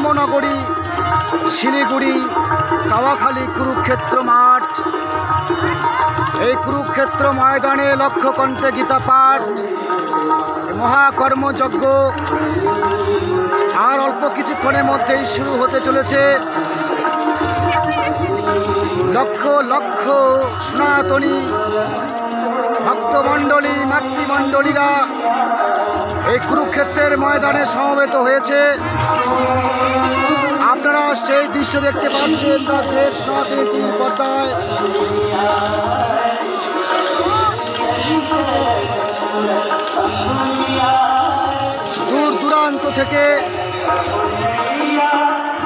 ধর্মনগরী শিলিগুড়ি কাওয়াখালী কুরুক্ষেত্র মাঠ। এই কুরুক্ষেত্র ময়দানে লক্ষকণ্ঠে গীতা পাঠ, মহাকর্মযজ্ঞ আর অল্প কিছুক্ষণের মধ্যেই শুরু হতে চলেছে। লক্ষ লক্ষ সনাতনী ভক্তমণ্ডলী মাতৃমণ্ডলীরা এই কুরুক্ষেত্রের ময়দানে সমবেত হয়েছে। আপনারা সেই দৃশ্য দেখতে পাচ্ছেন দ্য গ্রেট সনাতনী টিভির পর্দায়। দূর দূরান্ত থেকে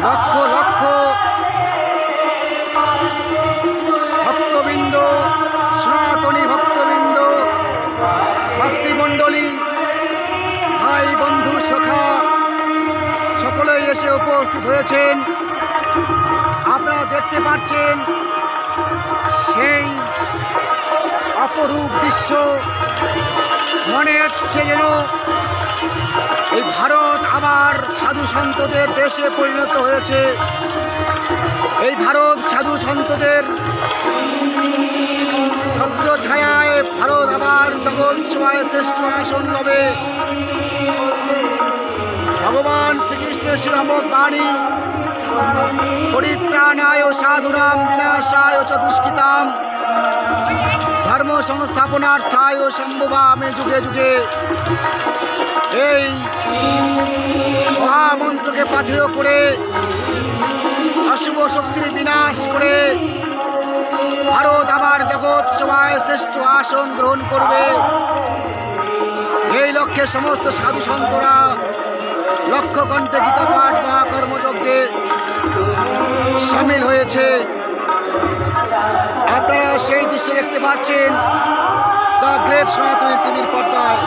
লক্ষ লক্ষ ভক্তবৃন্দ, সনাতনী ভক্তবৃন্দ, মাতৃমণ্ডলী, ভাই বন্ধু সখা সকলেই এসে উপস্থিত হয়েছেন। আপনারা দেখতে পাচ্ছেন সেই অপরূপ দৃশ্য। মনে হচ্ছে যেন এই ভারত আবার সাধু সন্তদের দেশে পরিণত হয়েছে। এই ভারত সাধু সন্তদের ছত্র ছায়ায় ভারত আবার জগৎ সভায় শ্রেষ্ঠ আসন লবে। ভগবান শ্রীকৃষ্ণের শ্রীরামক বাণী, পরিত্রাণায় সাধুনাম বিনাশায় চ দুষ্কৃতাম ধর্ম সংস্থাপনার্থায় সম্ভবামে যুগে যুগে। এই মহামন্ত্রকে পাথেয় করে অশুভ শক্তির বিনাশ করে ভারত আবার জগৎ সভায় শ্রেষ্ঠ আসন গ্রহণ করবে। এই লক্ষ্যে সমস্ত সাধু সন্তরা লক্ষকণ্ঠে গীতা পাঠ মহাকর্মযজ্ঞে সামিল হয়েছে। আপনারা সেই দৃশ্য দেখতে পাচ্ছেন দ্য গ্রেট সনাতনী টিভির পর্দায়।